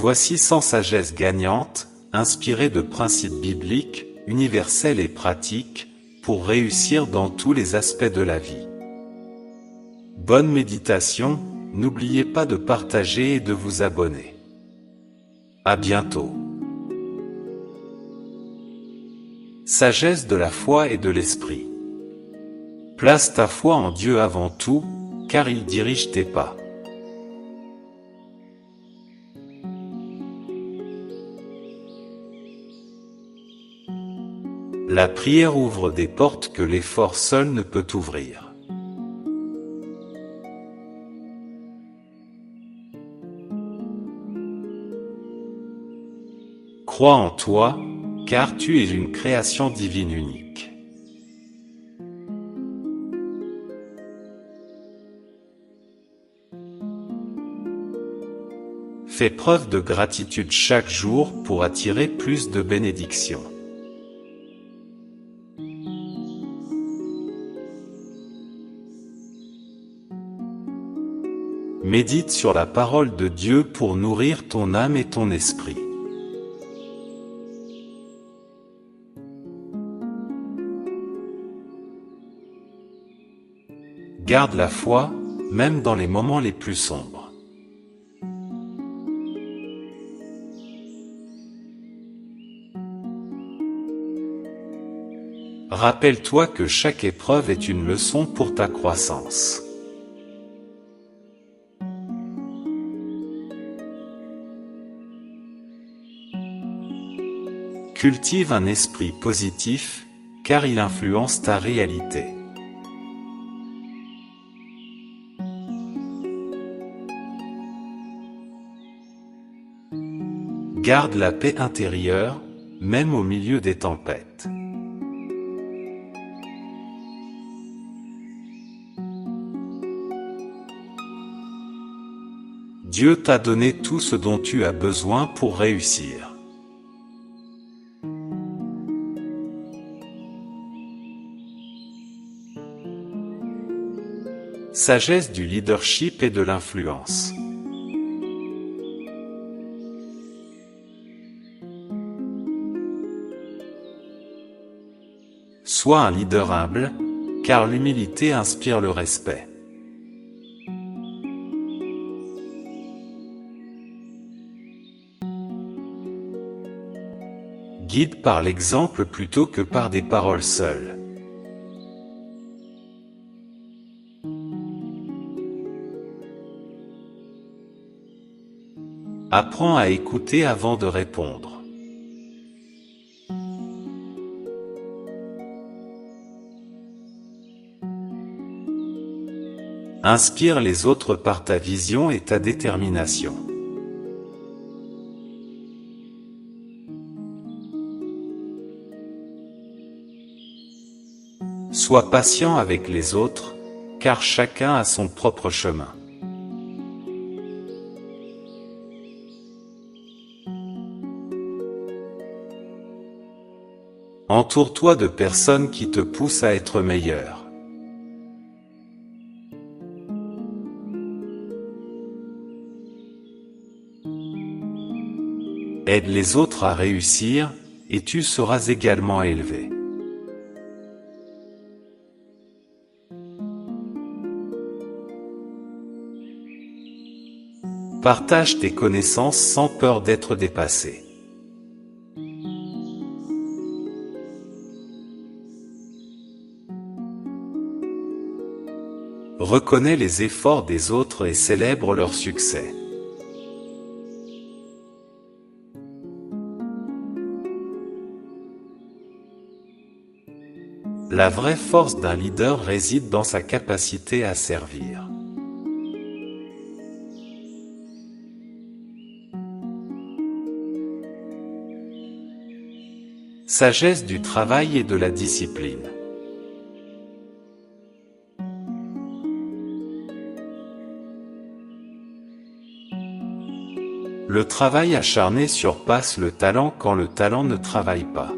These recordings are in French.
Voici 100 sagesses gagnantes, inspirées de principes bibliques, universels et pratiques, pour réussir dans tous les aspects de la vie. Bonne méditation, n'oubliez pas de partager et de vous abonner. À bientôt. Sagesse de la foi et de l'esprit. Place ta foi en Dieu avant tout, car il dirige tes pas. La prière ouvre des portes que l'effort seul ne peut ouvrir. Crois en toi, car tu es une création divine unique. Fais preuve de gratitude chaque jour pour attirer plus de bénédictions. Médite sur la parole de Dieu pour nourrir ton âme et ton esprit. Garde la foi, même dans les moments les plus sombres. Rappelle-toi que chaque épreuve est une leçon pour ta croissance. Cultive un esprit positif, car il influence ta réalité. Garde la paix intérieure, même au milieu des tempêtes. Dieu t'a donné tout ce dont tu as besoin pour réussir. Sagesse du leadership et de l'influence. Sois un leader humble, car l'humilité inspire le respect. Guide par l'exemple plutôt que par des paroles seules. Apprends à écouter avant de répondre. Inspire les autres par ta vision et ta détermination. Sois patient avec les autres, car chacun a son propre chemin. Entoure-toi de personnes qui te poussent à être meilleur. Aide les autres à réussir, et tu seras également élevé. Partage tes connaissances sans peur d'être dépassé. Reconnais les efforts des autres et célèbre leur succès. La vraie force d'un leader réside dans sa capacité à servir. Sagesse du travail et de la discipline. Le travail acharné surpasse le talent quand le talent ne travaille pas.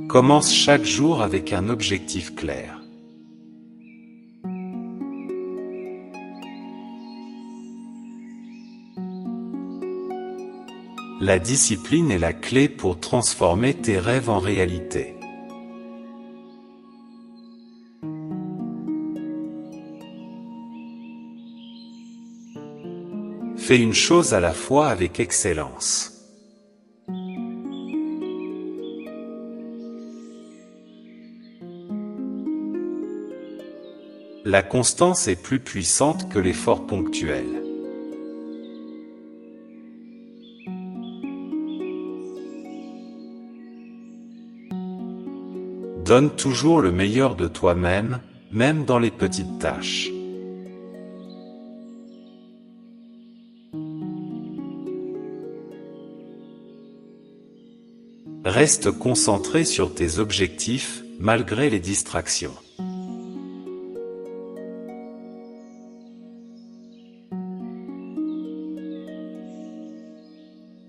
Commence chaque jour avec un objectif clair. La discipline est la clé pour transformer tes rêves en réalité. Fais une chose à la fois avec excellence. La constance est plus puissante que l'effort ponctuel. Donne toujours le meilleur de toi-même, même dans les petites tâches. Reste concentré sur tes objectifs, malgré les distractions.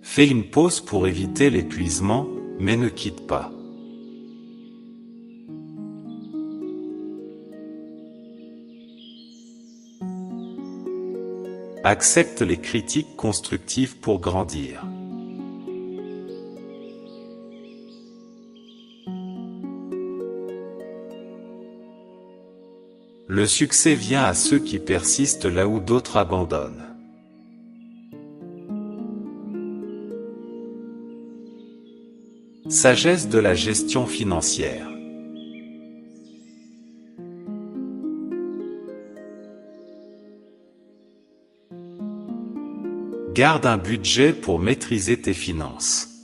Fais une pause pour éviter l'épuisement, mais ne quitte pas. Accepte les critiques constructives pour grandir. Le succès vient à ceux qui persistent là où d'autres abandonnent. Sagesse de la gestion financière. Garde un budget pour maîtriser tes finances.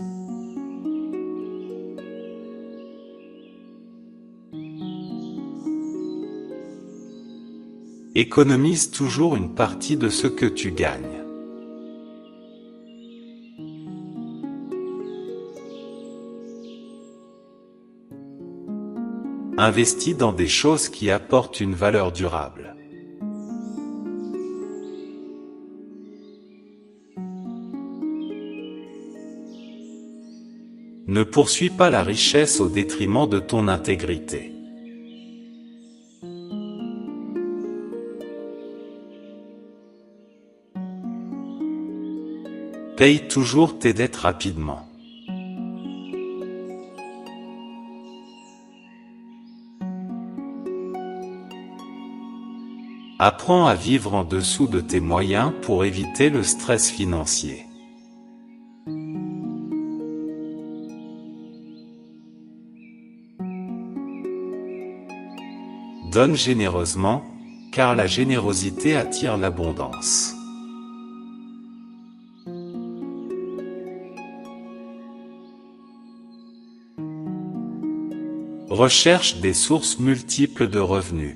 Économise toujours une partie de ce que tu gagnes. Investis dans des choses qui apportent une valeur durable. Ne poursuis pas la richesse au détriment de ton intégrité. Paye toujours tes dettes rapidement. Apprends à vivre en dessous de tes moyens pour éviter le stress financier. Donne généreusement, car la générosité attire l'abondance. Recherche des sources multiples de revenus.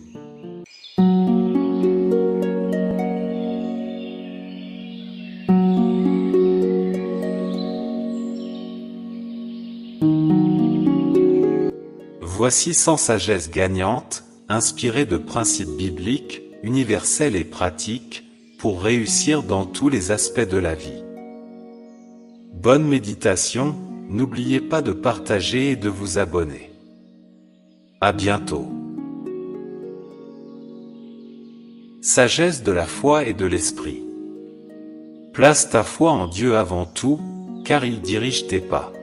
Voici 100 sagesses gagnantes, inspirées de principes bibliques, universels et pratiques, pour réussir dans tous les aspects de la vie. Bonne méditation, n'oubliez pas de partager et de vous abonner. À bientôt. Sagesse de la foi et de l'esprit. Place ta foi en Dieu avant tout, car il dirige tes pas.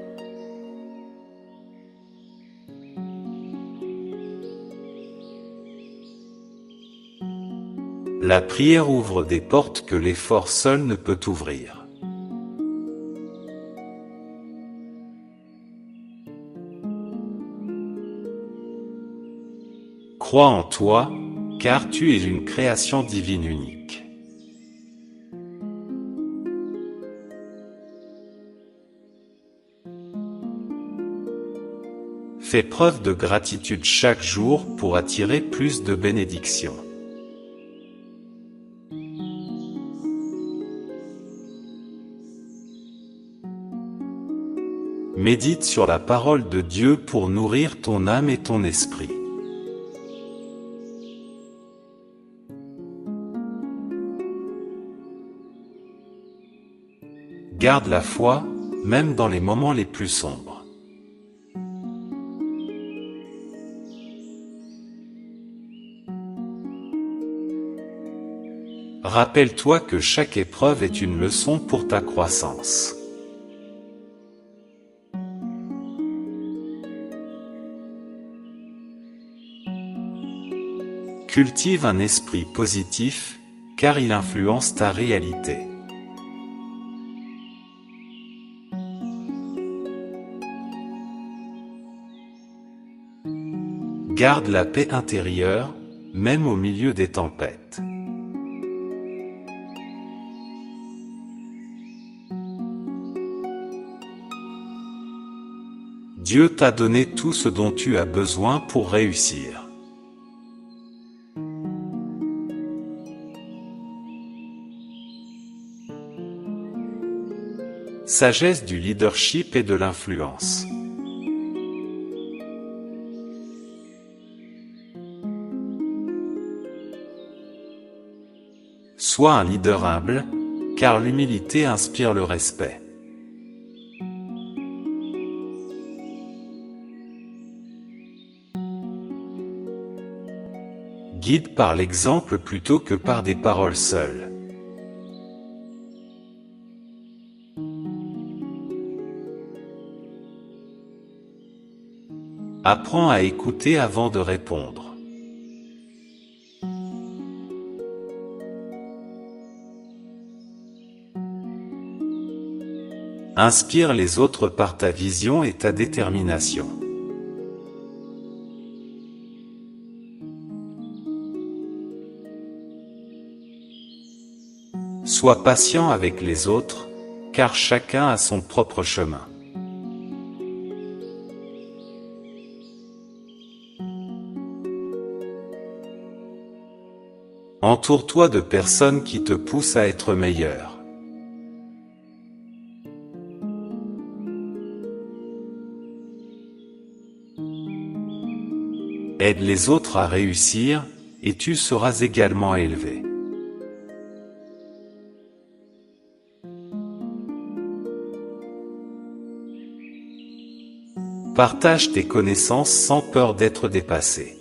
La prière ouvre des portes que l'effort seul ne peut ouvrir. Crois en toi, car tu es une création divine unique. Fais preuve de gratitude chaque jour pour attirer plus de bénédictions. Médite sur la parole de Dieu pour nourrir ton âme et ton esprit. Garde la foi, même dans les moments les plus sombres. Rappelle-toi que chaque épreuve est une leçon pour ta croissance. Cultive un esprit positif, car il influence ta réalité. Garde la paix intérieure, même au milieu des tempêtes. Dieu t'a donné tout ce dont tu as besoin pour réussir. Sagesse du leadership et de l'influence. Sois un leader humble, car l'humilité inspire le respect. Guide par l'exemple plutôt que par des paroles seules. Apprends à écouter avant de répondre. Inspire les autres par ta vision et ta détermination. Sois patient avec les autres, car chacun a son propre chemin. Entoure-toi de personnes qui te poussent à être meilleur. Aide les autres à réussir, et tu seras également élevé. Partage tes connaissances sans peur d'être dépassé.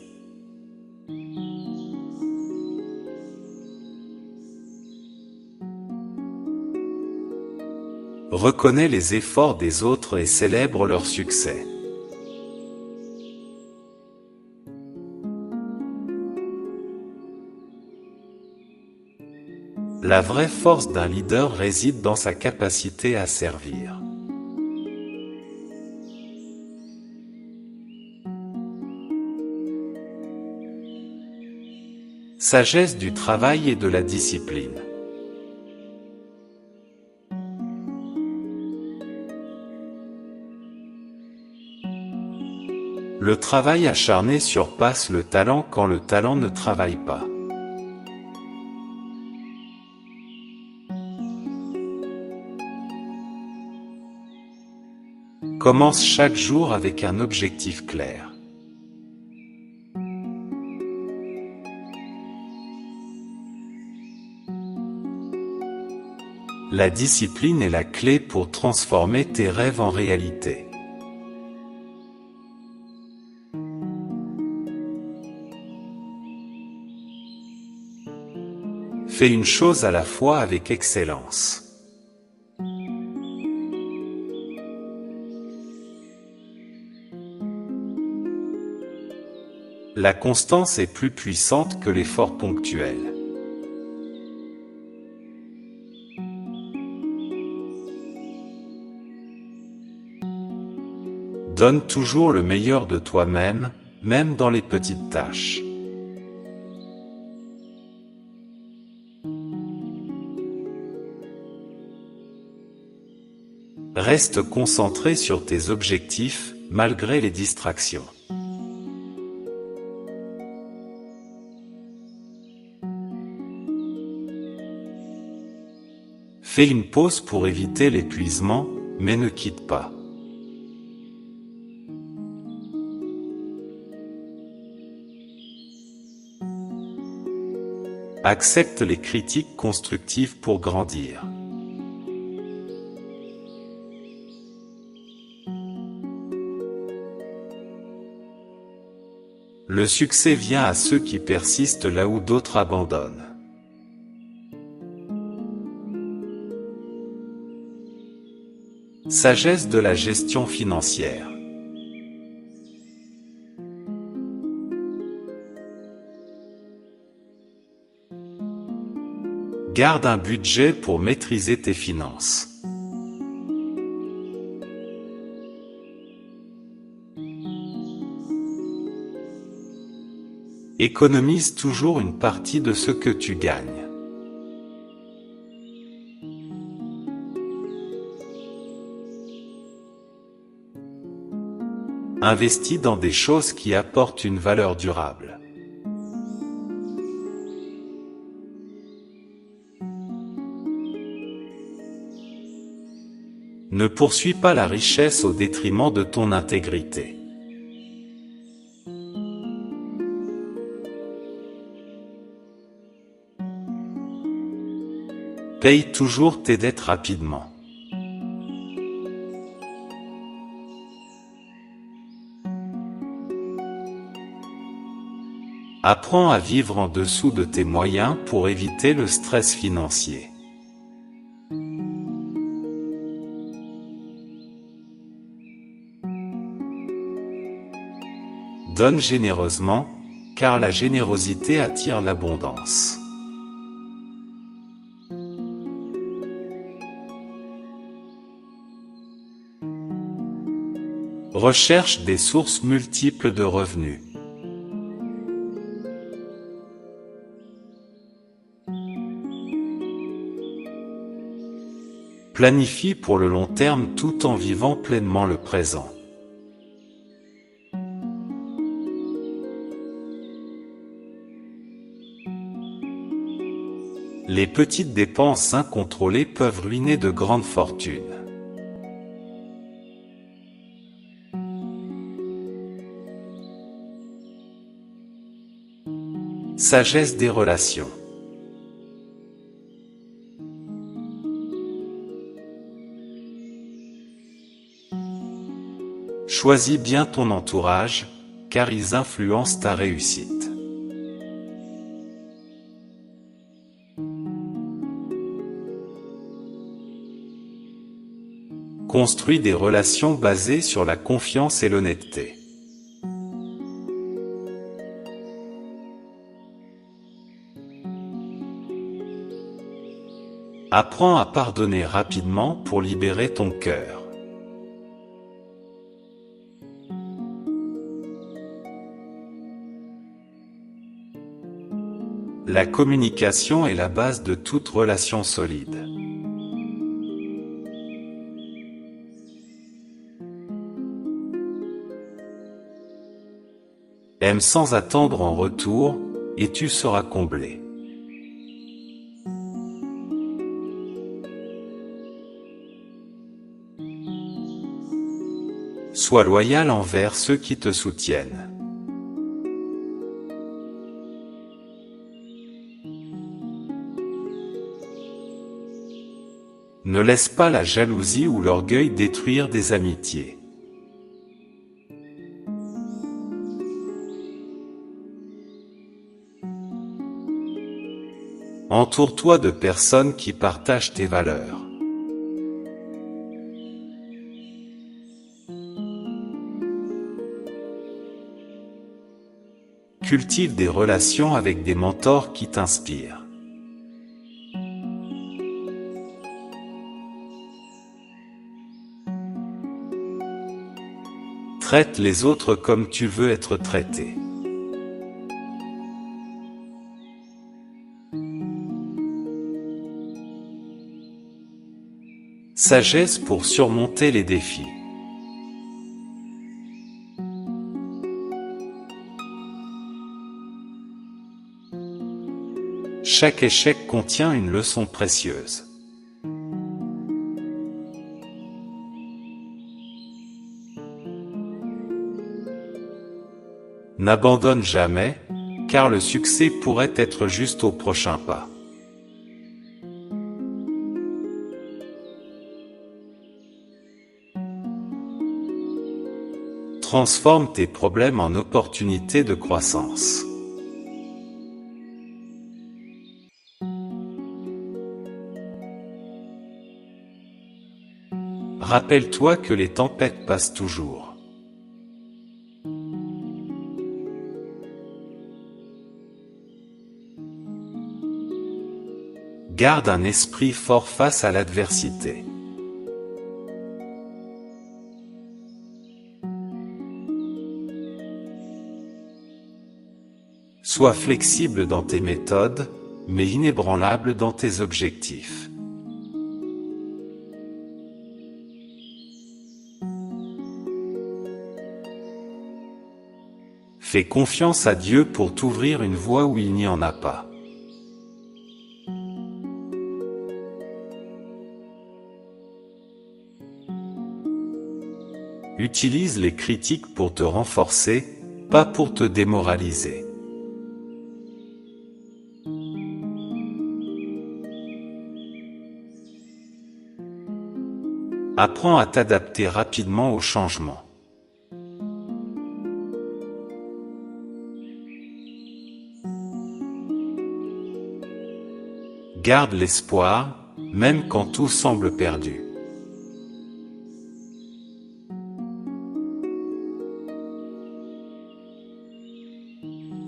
Reconnais les efforts des autres et célèbre leur succès. La vraie force d'un leader réside dans sa capacité à servir. Sagesse du travail et de la discipline. Le travail acharné surpasse le talent quand le talent ne travaille pas. Commence chaque jour avec un objectif clair. La discipline est la clé pour transformer tes rêves en réalité. Fais une chose à la fois avec excellence. La constance est plus puissante que l'effort ponctuel. Donne toujours le meilleur de toi-même, même dans les petites tâches. Reste concentré sur tes objectifs, malgré les distractions. Fais une pause pour éviter l'épuisement, mais ne quitte pas. Accepte les critiques constructives pour grandir. Le succès vient à ceux qui persistent là où d'autres abandonnent. Sagesse de la gestion financière. Garde un budget pour maîtriser tes finances. Économise toujours une partie de ce que tu gagnes. Investis dans des choses qui apportent une valeur durable. Ne poursuis pas la richesse au détriment de ton intégrité. Paye toujours tes dettes rapidement. Apprends à vivre en dessous de tes moyens pour éviter le stress financier. Donne généreusement, car la générosité attire l'abondance. Recherche des sources multiples de revenus. Planifie pour le long terme tout en vivant pleinement le présent. Les petites dépenses incontrôlées peuvent ruiner de grandes fortunes. Sagesse des relations. Choisis bien ton entourage, car ils influencent ta réussite. Construis des relations basées sur la confiance et l'honnêteté. Apprends à pardonner rapidement pour libérer ton cœur. La communication est la base de toute relation solide. Aime sans attendre en retour, et tu seras comblé. Sois loyal envers ceux qui te soutiennent. Ne laisse pas la jalousie ou l'orgueil détruire des amitiés. Entoure-toi de personnes qui partagent tes valeurs. Cultive des relations avec des mentors qui t'inspirent. Traite les autres comme tu veux être traité. Sagesse pour surmonter les défis. Chaque échec contient une leçon précieuse. N'abandonne jamais, car le succès pourrait être juste au prochain pas. Transforme tes problèmes en opportunités de croissance. Rappelle-toi que les tempêtes passent toujours. Garde un esprit fort face à l'adversité. Sois flexible dans tes méthodes, mais inébranlable dans tes objectifs. Fais confiance à Dieu pour t'ouvrir une voie où il n'y en a pas. Utilise les critiques pour te renforcer, pas pour te démoraliser. Apprends à t'adapter rapidement aux changements. Garde l'espoir, même quand tout semble perdu.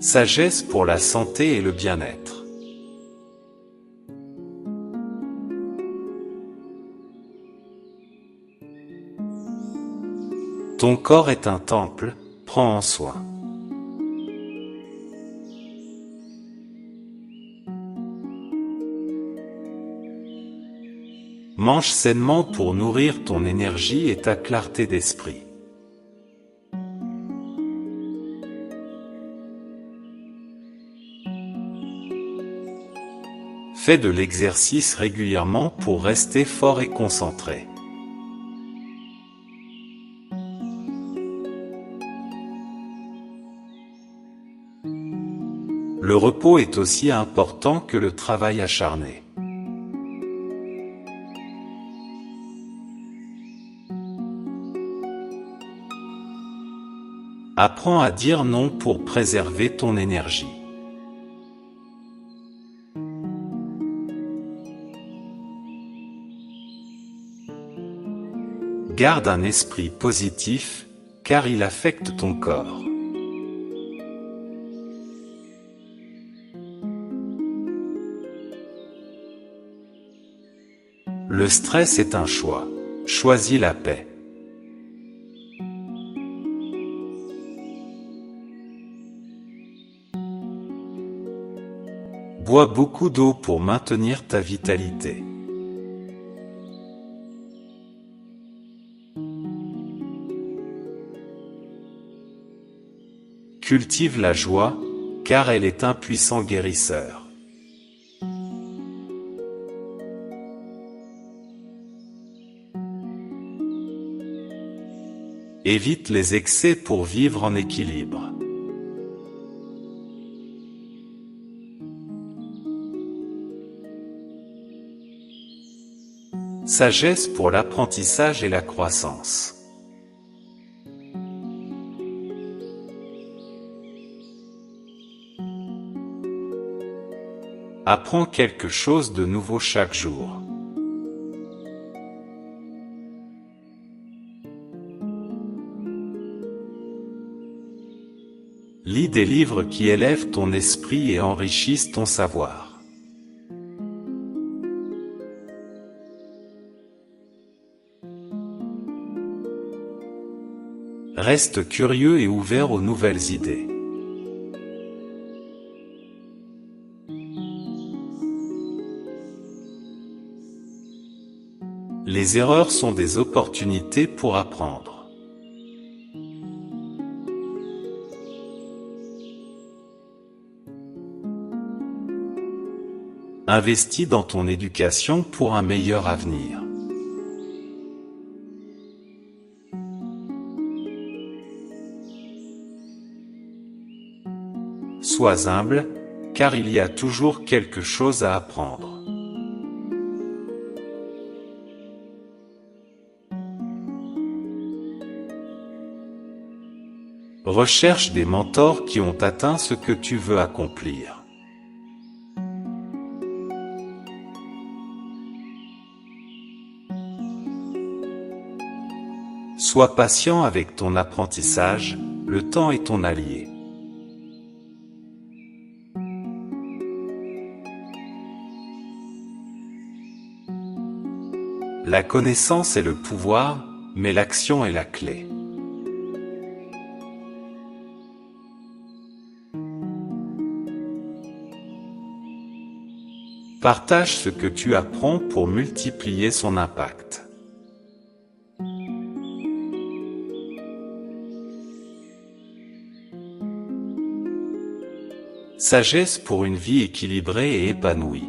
Sagesse pour la santé et le bien-être. Ton corps est un temple, prends en soin. Mange sainement pour nourrir ton énergie et ta clarté d'esprit. Fais de l'exercice régulièrement pour rester fort et concentré. Le repos est aussi important que le travail acharné. Apprends à dire non pour préserver ton énergie. Garde un esprit positif, car il affecte ton corps. Le stress est un choix. Choisis la paix. Bois beaucoup d'eau pour maintenir ta vitalité. Cultive la joie, car elle est un puissant guérisseur. Évite les excès pour vivre en équilibre. Sagesse pour l'apprentissage et la croissance. Apprends quelque chose de nouveau chaque jour. Lis des livres qui élèvent ton esprit et enrichissent ton savoir. Reste curieux et ouvert aux nouvelles idées. Les erreurs sont des opportunités pour apprendre. Investis dans ton éducation pour un meilleur avenir. Sois humble, car il y a toujours quelque chose à apprendre. Recherche des mentors qui ont atteint ce que tu veux accomplir. Sois patient avec ton apprentissage, le temps est ton allié. La connaissance est le pouvoir, mais l'action est la clé. Partage ce que tu apprends pour multiplier son impact. Sagesse pour une vie équilibrée et épanouie.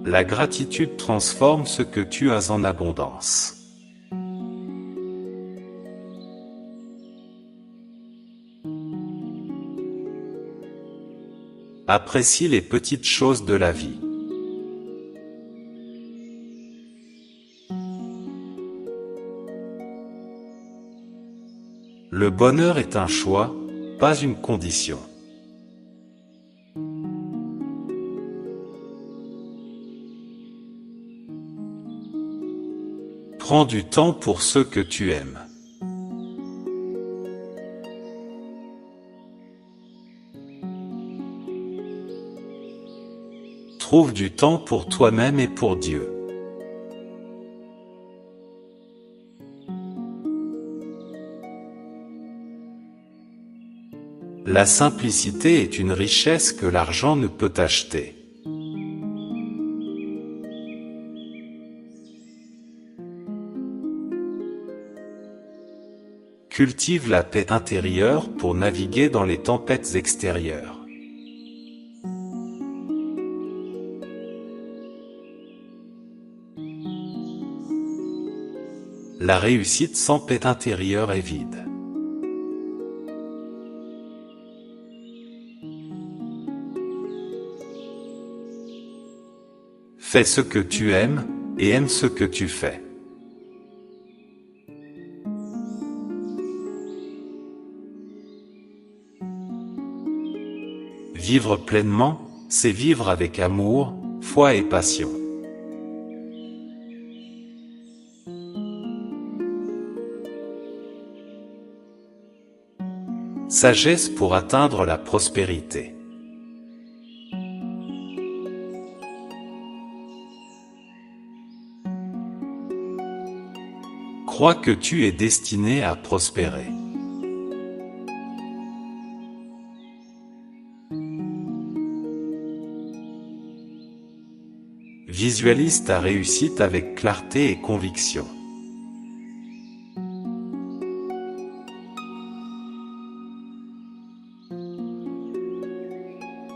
La gratitude transforme ce que tu as en abondance. Apprécie les petites choses de la vie. Le bonheur est un choix, pas une condition. Prends du temps pour ceux que tu aimes. Trouve du temps pour toi-même et pour Dieu. La simplicité est une richesse que l'argent ne peut acheter. Cultive la paix intérieure pour naviguer dans les tempêtes extérieures. La réussite sans paix intérieure est vide. Fais ce que tu aimes, et aime ce que tu fais. Vivre pleinement, c'est vivre avec amour, foi et passion. Sagesse pour atteindre la prospérité. Crois que tu es destiné à prospérer. Visualise ta réussite avec clarté et conviction.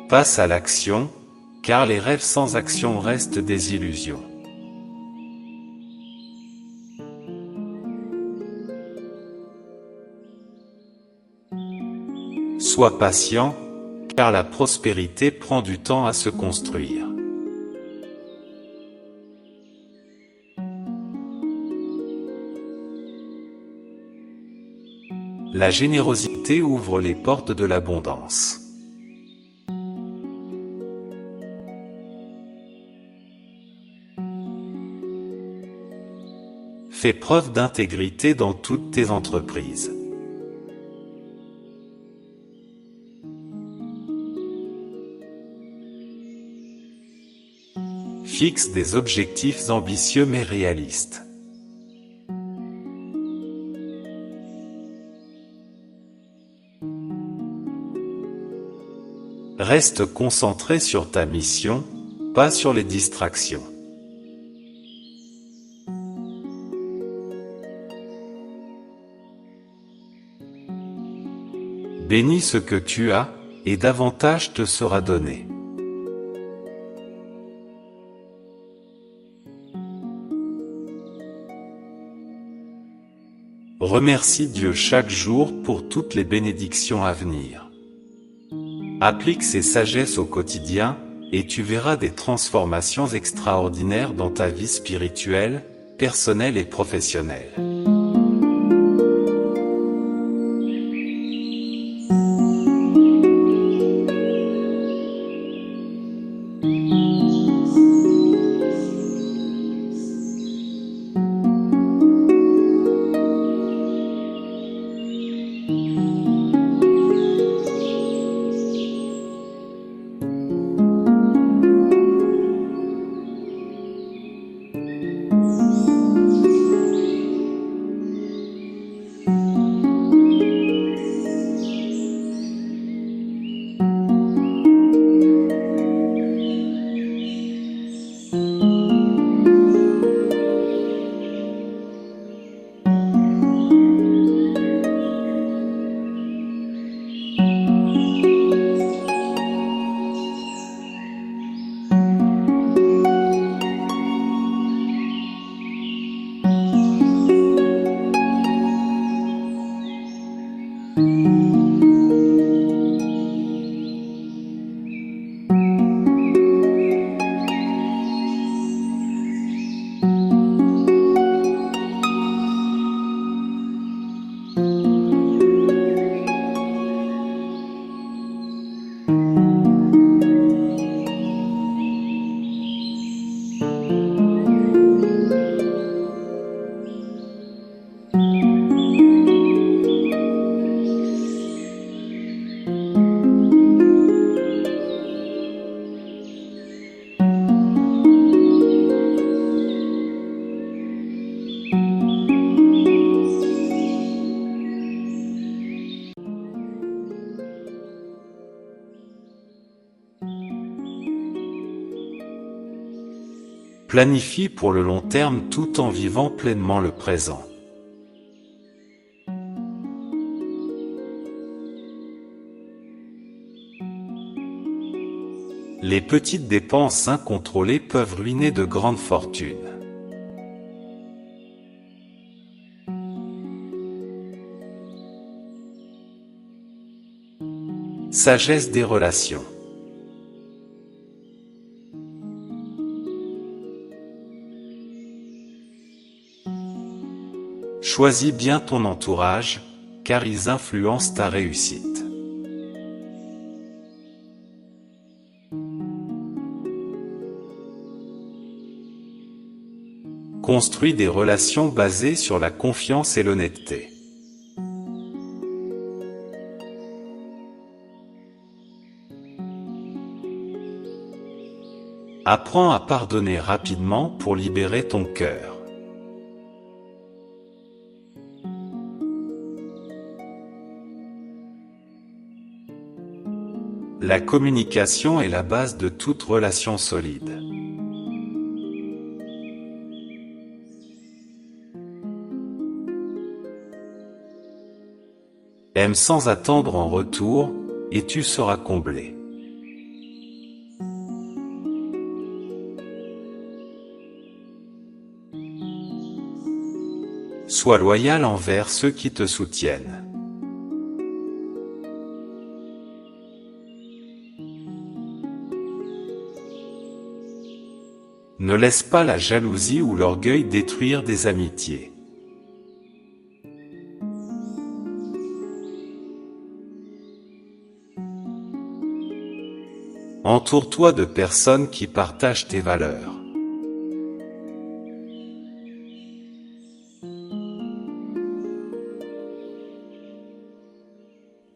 Passe à l'action, car les rêves sans action restent des illusions. Sois patient, car la prospérité prend du temps à se construire. La générosité ouvre les portes de l'abondance. Fais preuve d'intégrité dans toutes tes entreprises. Fixe des objectifs ambitieux mais réalistes. Reste concentré sur ta mission, pas sur les distractions. Bénis ce que tu as, et davantage te sera donné. Remercie Dieu chaque jour pour toutes les bénédictions à venir. Applique ces sagesses au quotidien, et tu verras des transformations extraordinaires dans ta vie spirituelle, personnelle et professionnelle. Planifie pour le long terme tout en vivant pleinement le présent. Les petites dépenses incontrôlées peuvent ruiner de grandes fortunes. Sagesse des relations. Choisis bien ton entourage, car ils influencent ta réussite. Construis des relations basées sur la confiance et l'honnêteté. Apprends à pardonner rapidement pour libérer ton cœur. La communication est la base de toute relation solide. Aime sans attendre en retour, et tu seras comblé. Sois loyal envers ceux qui te soutiennent. Ne laisse pas la jalousie ou l'orgueil détruire des amitiés. Entoure-toi de personnes qui partagent tes valeurs.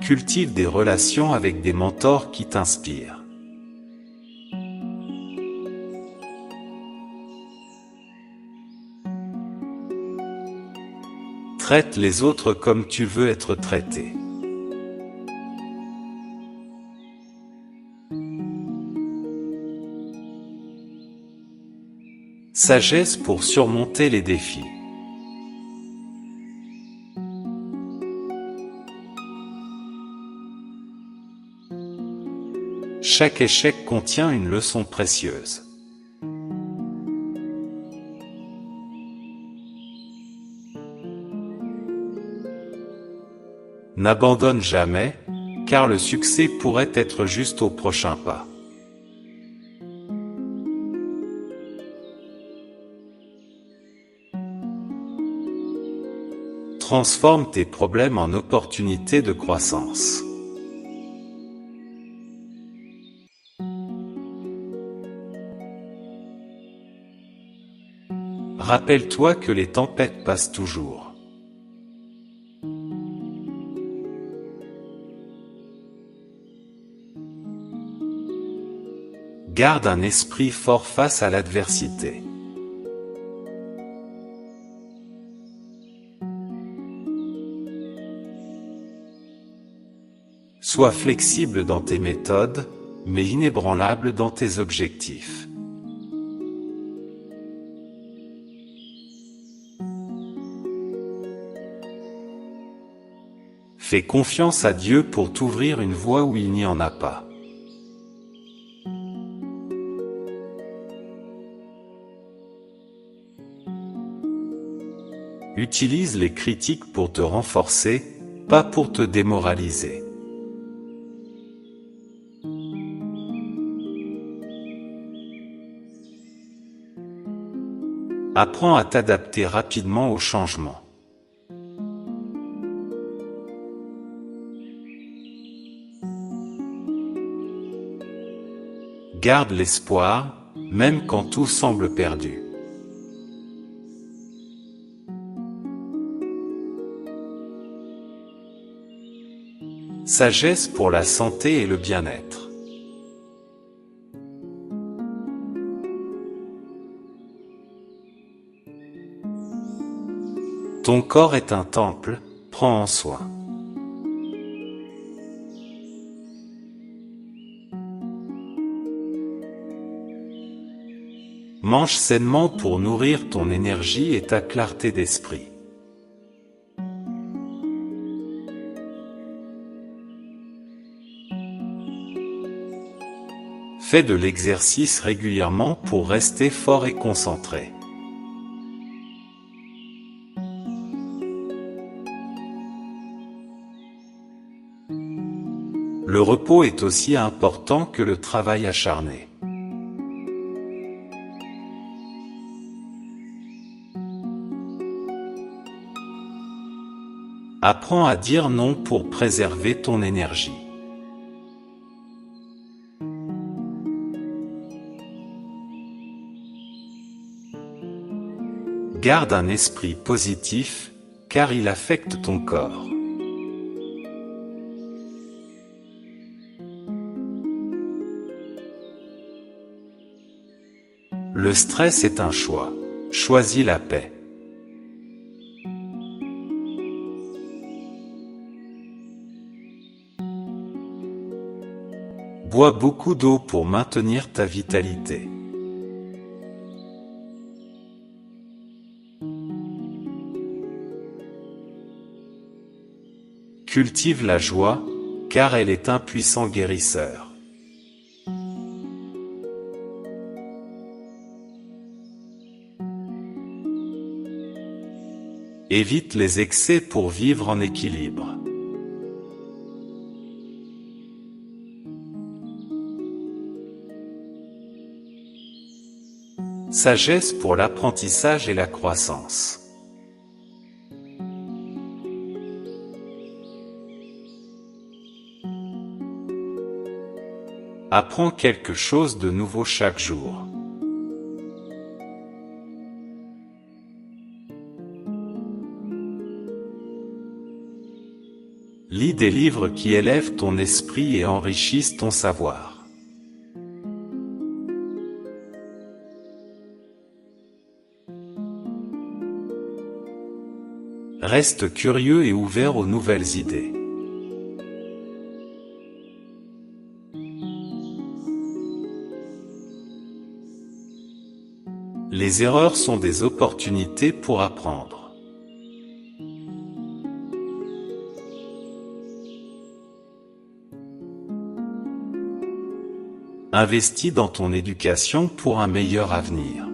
Cultive des relations avec des mentors qui t'inspirent. Traite les autres comme tu veux être traité. Sagesse pour surmonter les défis. Chaque échec contient une leçon précieuse. N'abandonne jamais, car le succès pourrait être juste au prochain pas. Transforme tes problèmes en opportunités de croissance. Rappelle-toi que les tempêtes passent toujours. Garde un esprit fort face à l'adversité. Sois flexible dans tes méthodes, mais inébranlable dans tes objectifs. Fais confiance à Dieu pour t'ouvrir une voie où il n'y en a pas. Utilise les critiques pour te renforcer, pas pour te démoraliser. Apprends à t'adapter rapidement aux changements. Garde l'espoir, même quand tout semble perdu. Sagesse pour la santé et le bien-être. Ton corps est un temple, prends en soin. Mange sainement pour nourrir ton énergie et ta clarté d'esprit. Fais de l'exercice régulièrement pour rester fort et concentré. Le repos est aussi important que le travail acharné. Apprends à dire non pour préserver ton énergie. Garde un esprit positif, car il affecte ton corps. Le stress est un choix. Choisis la paix. Bois beaucoup d'eau pour maintenir ta vitalité. Cultive la joie, car elle est un puissant guérisseur. Évite les excès pour vivre en équilibre. Sagesse pour l'apprentissage et la croissance. Apprends quelque chose de nouveau chaque jour. Lis des livres qui élèvent ton esprit et enrichissent ton savoir. Reste curieux et ouvert aux nouvelles idées. Les erreurs sont des opportunités pour apprendre. Investis dans ton éducation pour un meilleur avenir.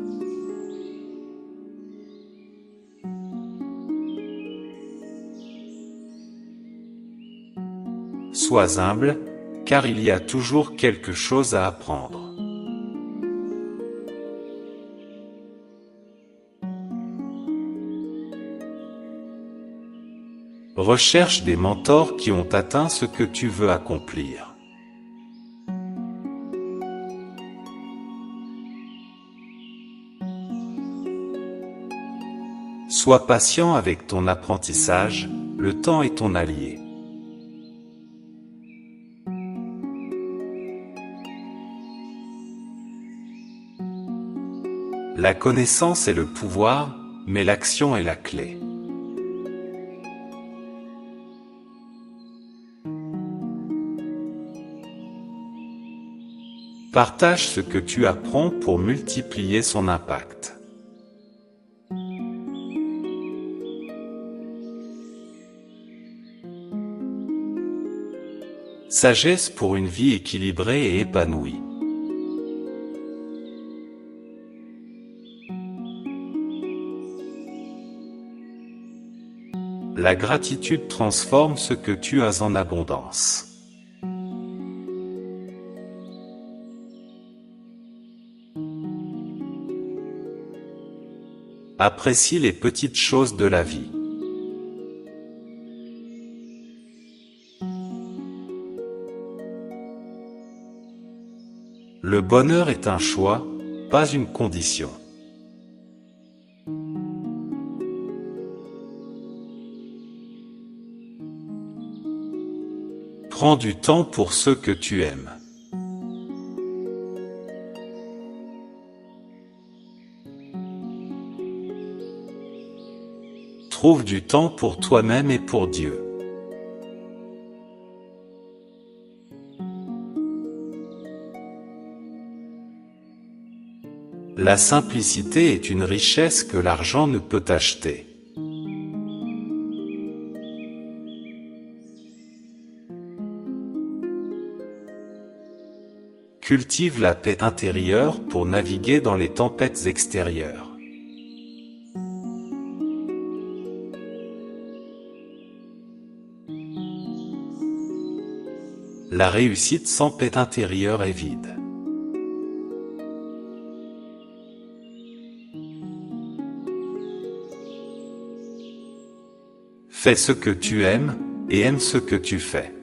Sois humble, car il y a toujours quelque chose à apprendre. Recherche des mentors qui ont atteint ce que tu veux accomplir. Sois patient avec ton apprentissage, le temps est ton allié. La connaissance est le pouvoir, mais l'action est la clé. Partage ce que tu apprends pour multiplier son impact. Sagesse pour une vie équilibrée et épanouie. La gratitude transforme ce que tu as en abondance. Apprécie les petites choses de la vie. Le bonheur est un choix, pas une condition. Prends du temps pour ceux que tu aimes. Trouve du temps pour toi-même et pour Dieu. La simplicité est une richesse que l'argent ne peut acheter. Cultive la paix intérieure pour naviguer dans les tempêtes extérieures. La réussite sans paix intérieure est vide. Fais ce que tu aimes, et aime ce que tu fais.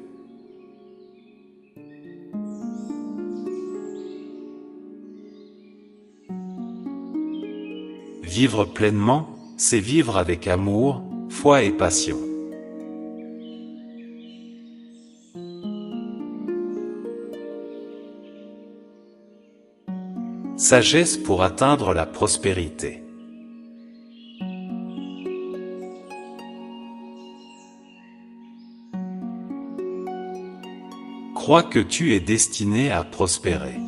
Vivre pleinement, c'est vivre avec amour, foi et passion. Sagesse pour atteindre la prospérité. Crois que tu es destiné à prospérer.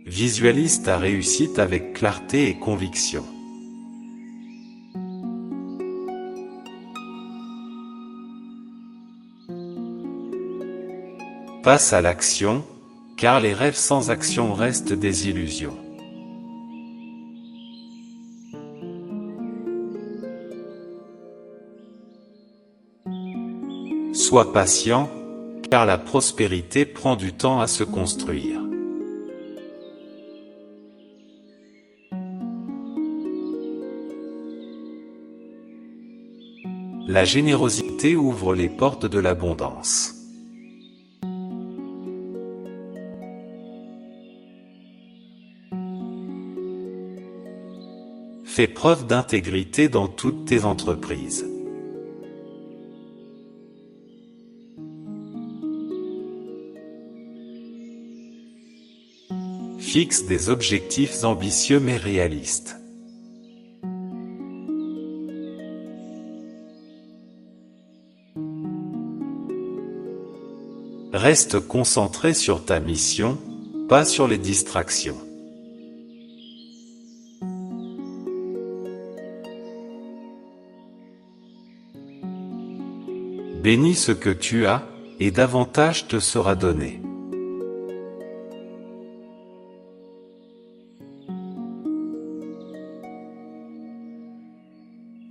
Visualise ta réussite avec clarté et conviction. Passe à l'action, car les rêves sans action restent des illusions. Sois patient, car la prospérité prend du temps à se construire. La générosité ouvre les portes de l'abondance. Fais preuve d'intégrité dans toutes tes entreprises. Fixe des objectifs ambitieux mais réalistes. Reste concentré sur ta mission, pas sur les distractions. Bénis ce que tu as, et davantage te sera donné.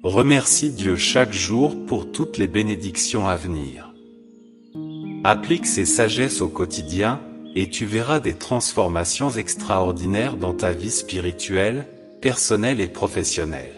Remercie Dieu chaque jour pour toutes les bénédictions à venir. Applique ces sagesses au quotidien, et tu verras des transformations extraordinaires dans ta vie spirituelle, personnelle et professionnelle.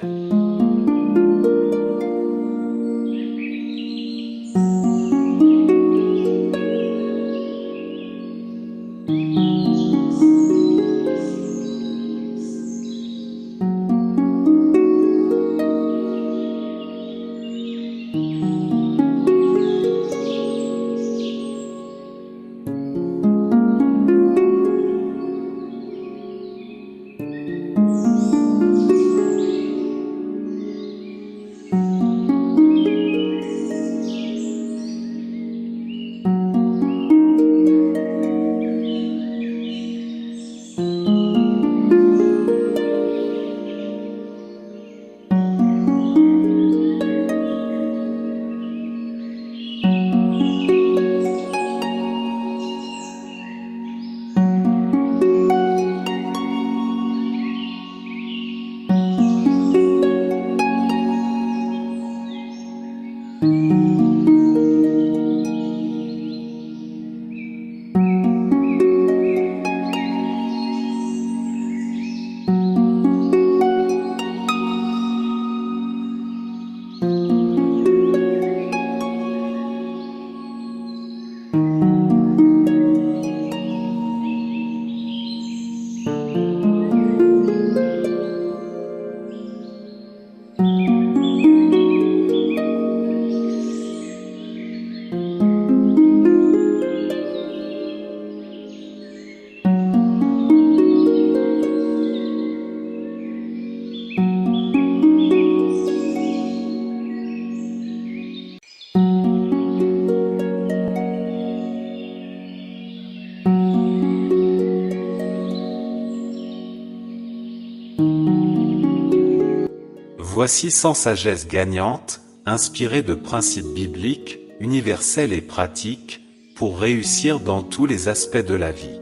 Voici 100 sagesses gagnantes, inspirées de principes bibliques, universels et pratiques, pour réussir dans tous les aspects de la vie.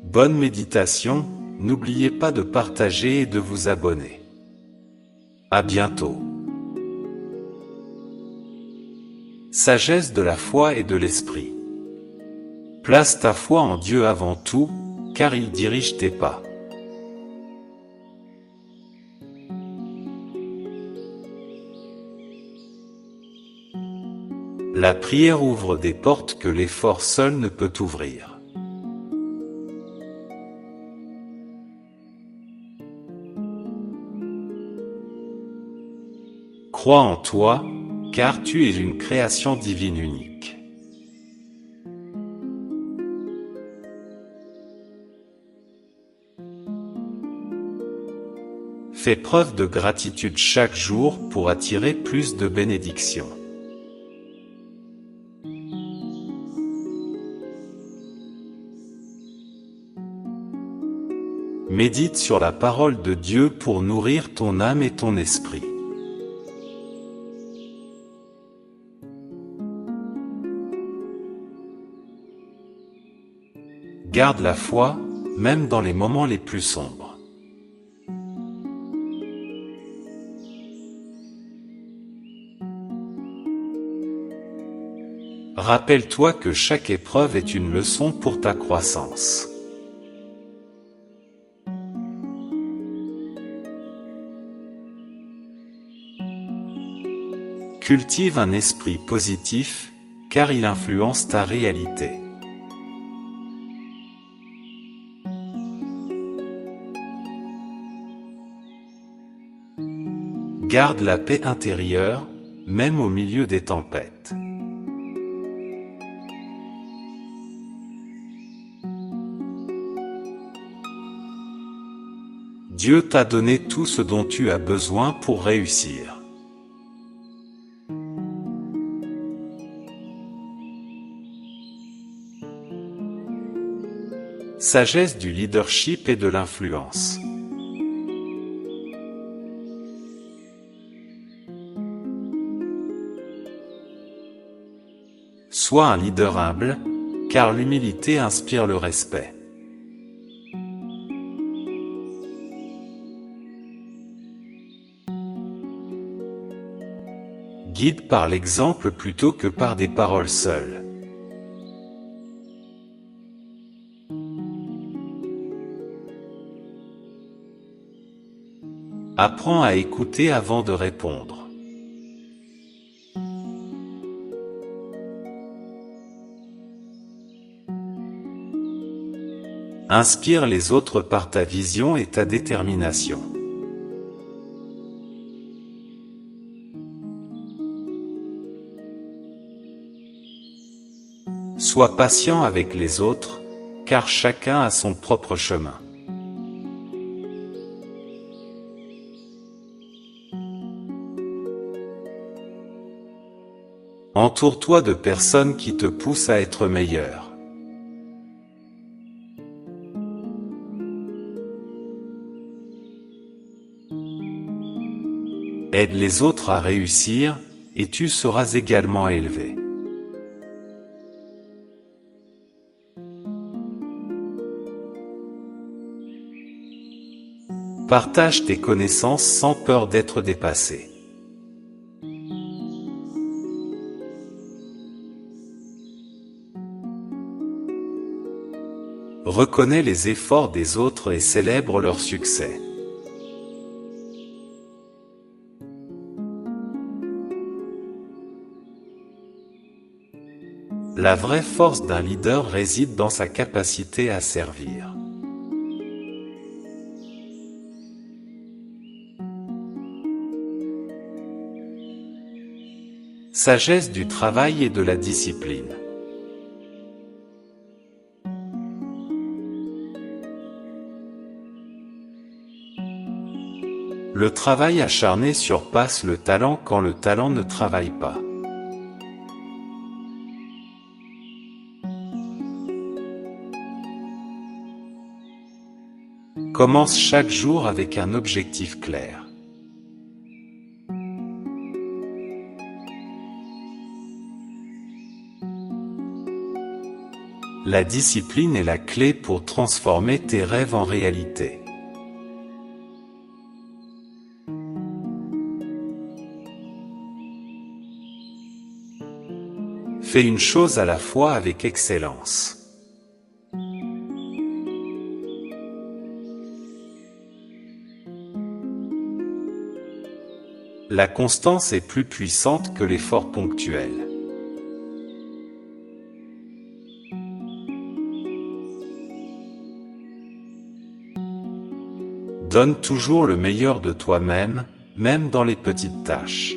Bonne méditation, n'oubliez pas de partager et de vous abonner. À bientôt. Sagesse de la foi et de l'esprit. Place ta foi en Dieu avant tout, car il dirige tes pas. La prière ouvre des portes que l'effort seul ne peut ouvrir. Crois en toi, car tu es une création divine unique. Fais preuve de gratitude chaque jour pour attirer plus de bénédictions. Médite sur la parole de Dieu pour nourrir ton âme et ton esprit. Garde la foi, même dans les moments les plus sombres. Rappelle-toi que chaque épreuve est une leçon pour ta croissance. Cultive un esprit positif, car il influence ta réalité. Garde la paix intérieure, même au milieu des tempêtes. Dieu t'a donné tout ce dont tu as besoin pour réussir. Sagesse du leadership et de l'influence. Sois un leader humble, car l'humilité inspire le respect. Guide par l'exemple plutôt que par des paroles seules. Apprends à écouter avant de répondre. Inspire les autres par ta vision et ta détermination. Sois patient avec les autres, car chacun a son propre chemin. Entoure-toi de personnes qui te poussent à être meilleur. Aide les autres à réussir, et tu seras également élevé. Partage tes connaissances sans peur d'être dépassé. Reconnais les efforts des autres et célèbre leur succès. La vraie force d'un leader réside dans sa capacité à servir. Sagesse du travail et de la discipline. Le travail acharné surpasse le talent quand le talent ne travaille pas. Commence chaque jour avec un objectif clair. La discipline est la clé pour transformer tes rêves en réalité. Fais une chose à la fois avec excellence. La constance est plus puissante que l'effort ponctuel. Donne toujours le meilleur de toi-même, même dans les petites tâches.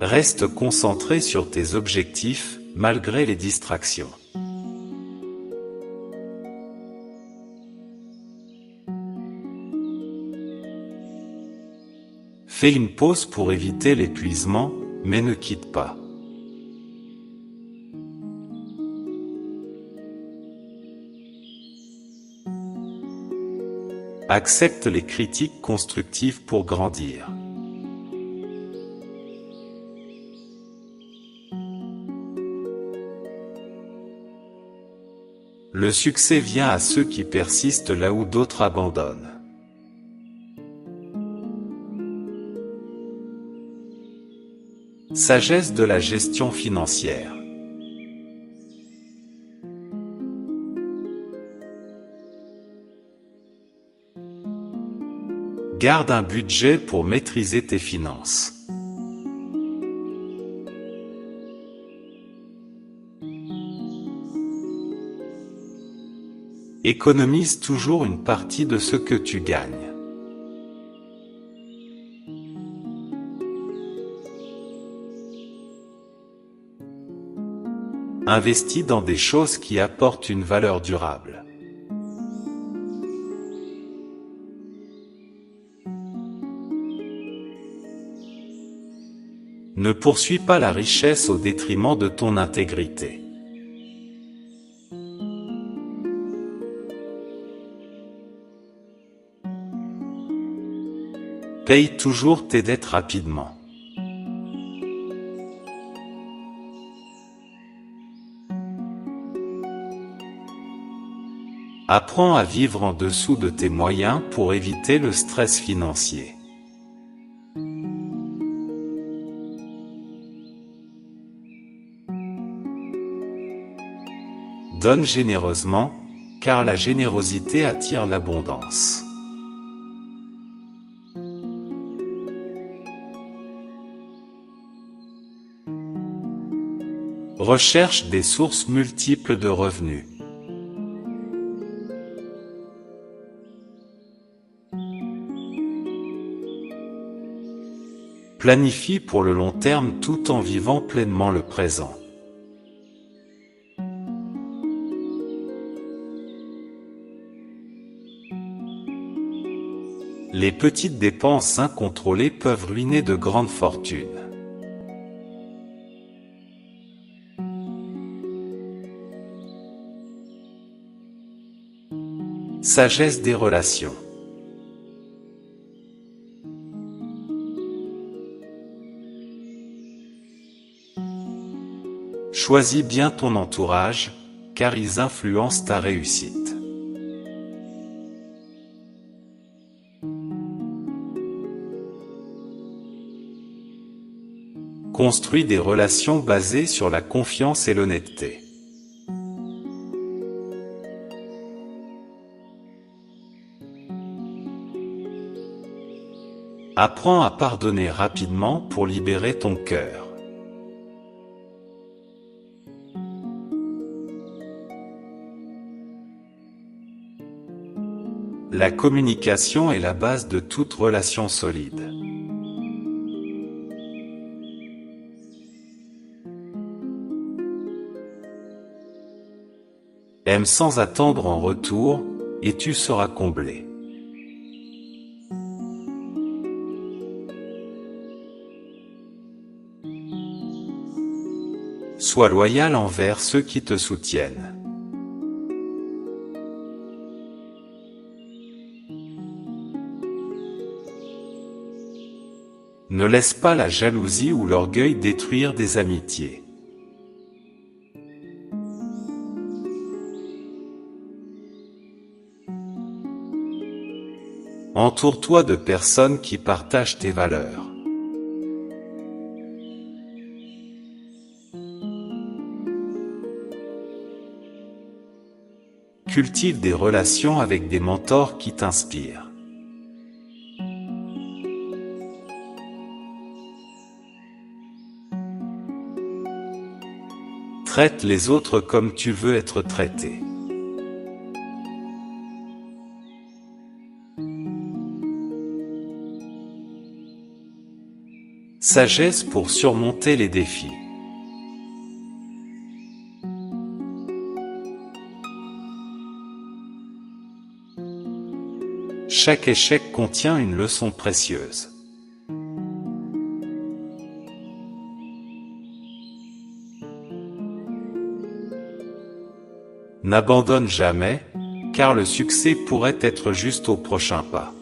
Reste concentré sur tes objectifs, malgré les distractions. Fais une pause pour éviter l'épuisement, mais ne quitte pas. Accepte les critiques constructives pour grandir. Le succès vient à ceux qui persistent là où d'autres abandonnent. Sagesse de la gestion financière. Garde un budget pour maîtriser tes finances. Économise toujours une partie de ce que tu gagnes. Investis dans des choses qui apportent une valeur durable. Ne poursuis pas la richesse au détriment de ton intégrité. Paye toujours tes dettes rapidement. Apprends à vivre en dessous de tes moyens pour éviter le stress financier. Donne généreusement, car la générosité attire l'abondance. Recherche des sources multiples de revenus. Planifie pour le long terme tout en vivant pleinement le présent. Les petites dépenses incontrôlées peuvent ruiner de grandes fortunes. Sagesse des relations. Choisis bien ton entourage, car ils influencent ta réussite. Construis des relations basées sur la confiance et l'honnêteté. Apprends à pardonner rapidement pour libérer ton cœur. La communication est la base de toute relation solide. Aime sans attendre en retour, et tu seras comblé. Sois loyal envers ceux qui te soutiennent. Ne laisse pas la jalousie ou l'orgueil détruire des amitiés. Entoure-toi de personnes qui partagent tes valeurs. Cultive des relations avec des mentors qui t'inspirent. Traite les autres comme tu veux être traité. Sagesse pour surmonter les défis. Chaque échec contient une leçon précieuse. N'abandonne jamais, car le succès pourrait être juste au prochain pas.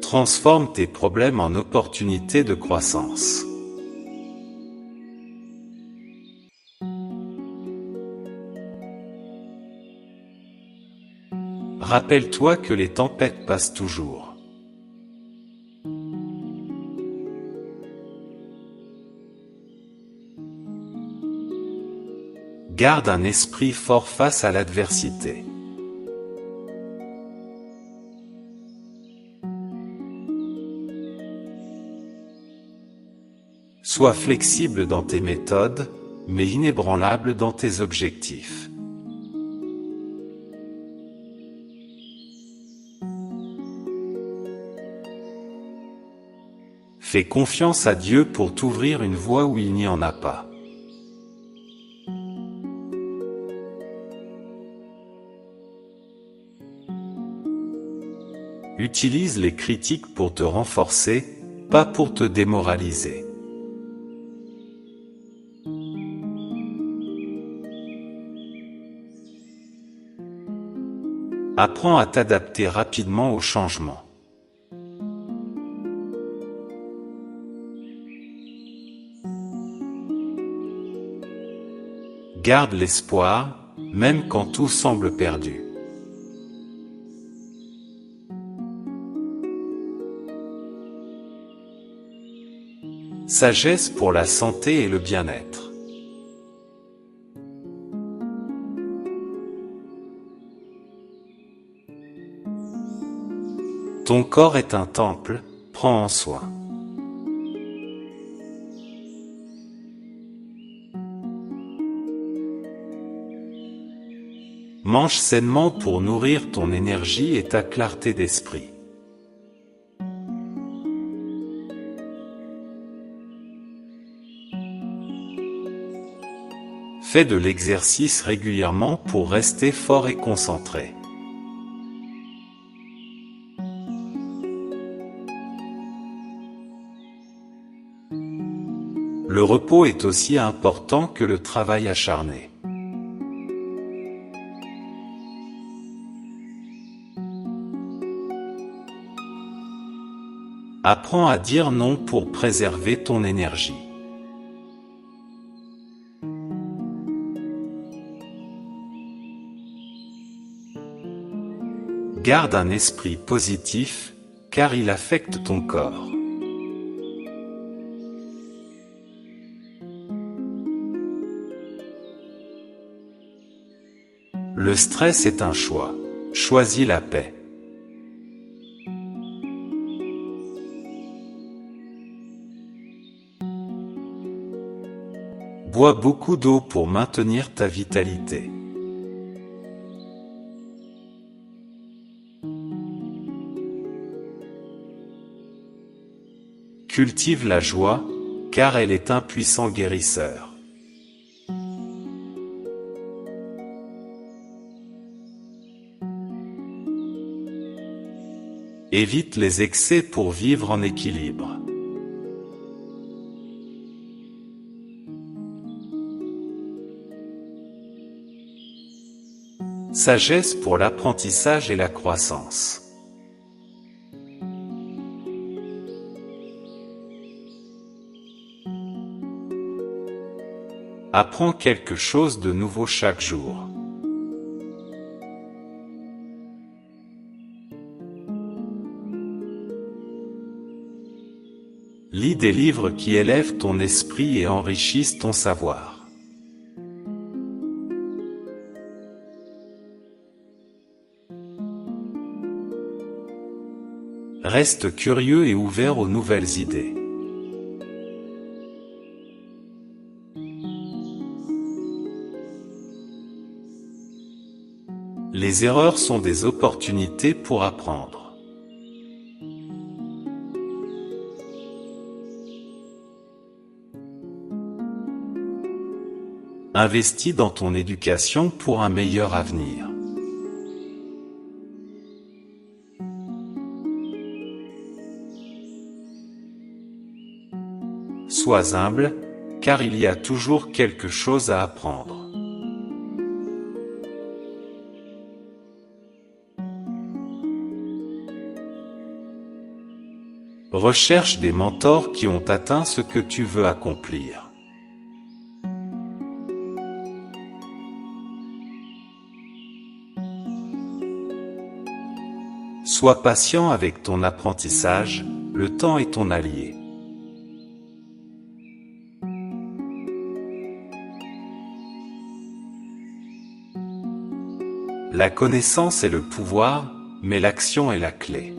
Transforme tes problèmes en opportunités de croissance. Rappelle-toi que les tempêtes passent toujours. Garde un esprit fort face à l'adversité. Sois flexible dans tes méthodes, mais inébranlable dans tes objectifs. Fais confiance à Dieu pour t'ouvrir une voie où il n'y en a pas. Utilise les critiques pour te renforcer, pas pour te démoraliser. Apprends à t'adapter rapidement aux changements. Garde l'espoir, même quand tout semble perdu. Sagesse pour la santé et le bien-être. Ton corps est un temple, prends en soin. Mange sainement pour nourrir ton énergie et ta clarté d'esprit. Fais de l'exercice régulièrement pour rester fort et concentré. Le repos est aussi important que le travail acharné. Apprends à dire non pour préserver ton énergie. Garde un esprit positif, car il affecte ton corps. Le stress est un choix. Choisis la paix. Bois beaucoup d'eau pour maintenir ta vitalité. Cultive la joie, car elle est un puissant guérisseur. Évite les excès pour vivre en équilibre. Sagesse pour l'apprentissage et la croissance. Apprends quelque chose de nouveau chaque jour. Lis des livres qui élèvent ton esprit et enrichissent ton savoir. Reste curieux et ouvert aux nouvelles idées. Les erreurs sont des opportunités pour apprendre. Investis dans ton éducation pour un meilleur avenir. Sois humble, car il y a toujours quelque chose à apprendre. Recherche des mentors qui ont atteint ce que tu veux accomplir. Sois patient avec ton apprentissage, le temps est ton allié. La connaissance est le pouvoir, mais l'action est la clé.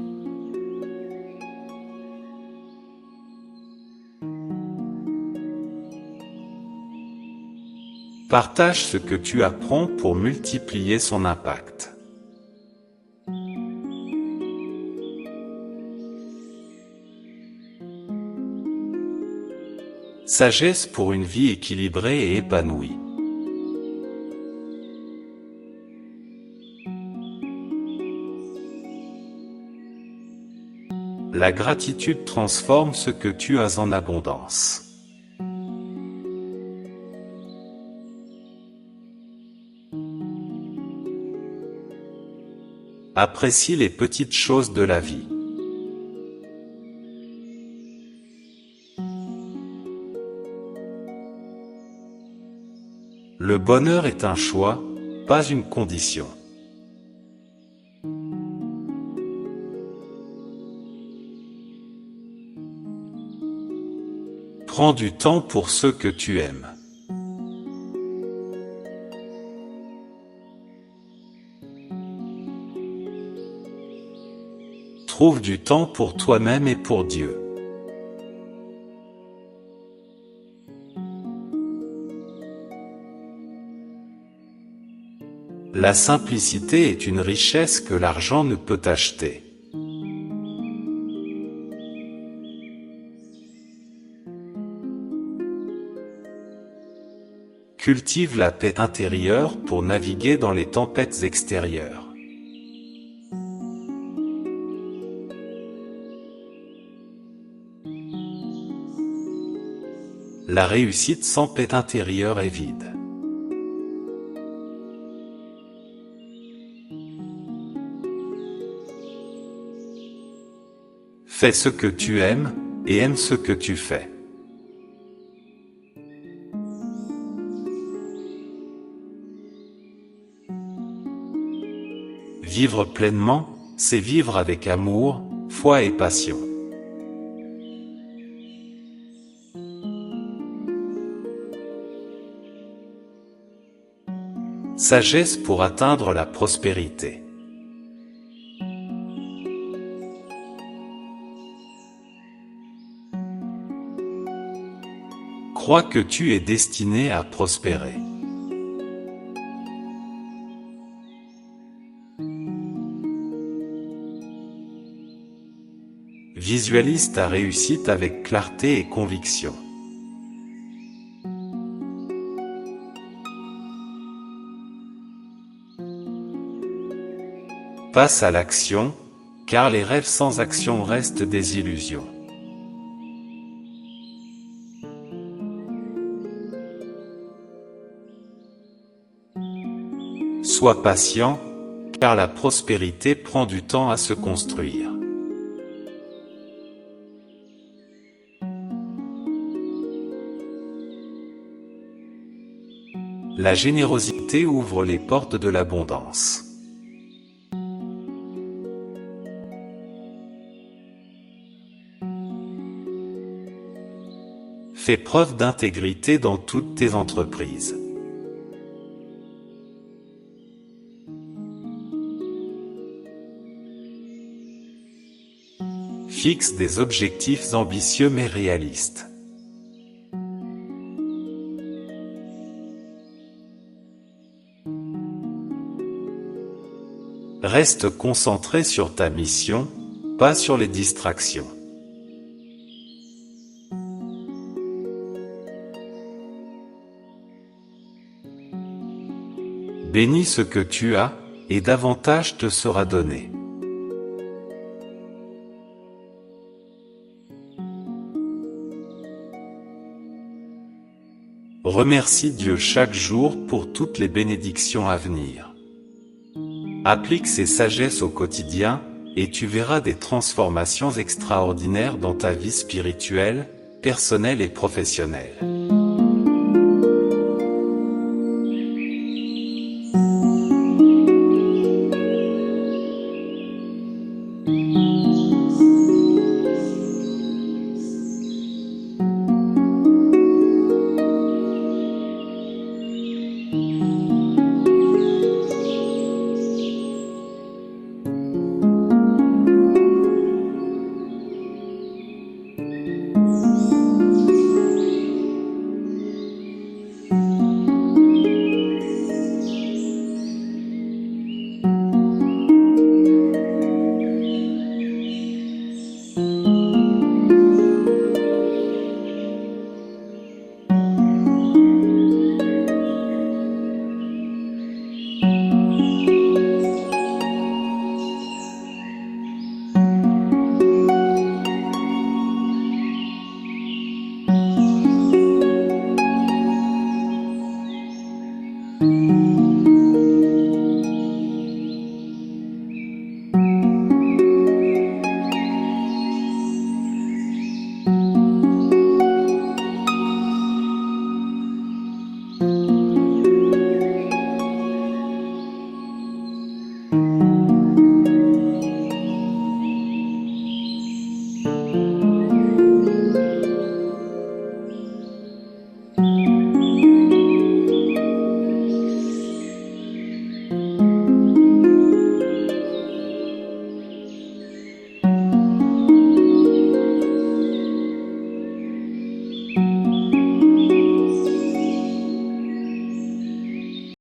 Partage ce que tu apprends pour multiplier son impact. Sagesse pour une vie équilibrée et épanouie. La gratitude transforme ce que tu as en abondance. Apprécie les petites choses de la vie. Le bonheur est un choix, pas une condition. Prends du temps pour ceux que tu aimes. Trouve du temps pour toi-même et pour Dieu. La simplicité est une richesse que l'argent ne peut acheter. Cultive la paix intérieure pour naviguer dans les tempêtes extérieures. La réussite sans paix intérieure est vide. Fais ce que tu aimes, et aime ce que tu fais. Vivre pleinement, c'est vivre avec amour, foi et passion. Sagesse pour atteindre la prospérité. Crois que tu es destiné à prospérer. Visualise ta réussite avec clarté et conviction. Passe à l'action, car les rêves sans action restent des illusions. Sois patient, car la prospérité prend du temps à se construire. La générosité ouvre les portes de l'abondance. Fais preuve d'intégrité dans toutes tes entreprises. Fixe des objectifs ambitieux mais réalistes. Reste concentré sur ta mission, pas sur les distractions. Bénis ce que tu as, et davantage te sera donné. Remercie Dieu chaque jour pour toutes les bénédictions à venir. Applique ces sagesses au quotidien, et tu verras des transformations extraordinaires dans ta vie spirituelle, personnelle et professionnelle.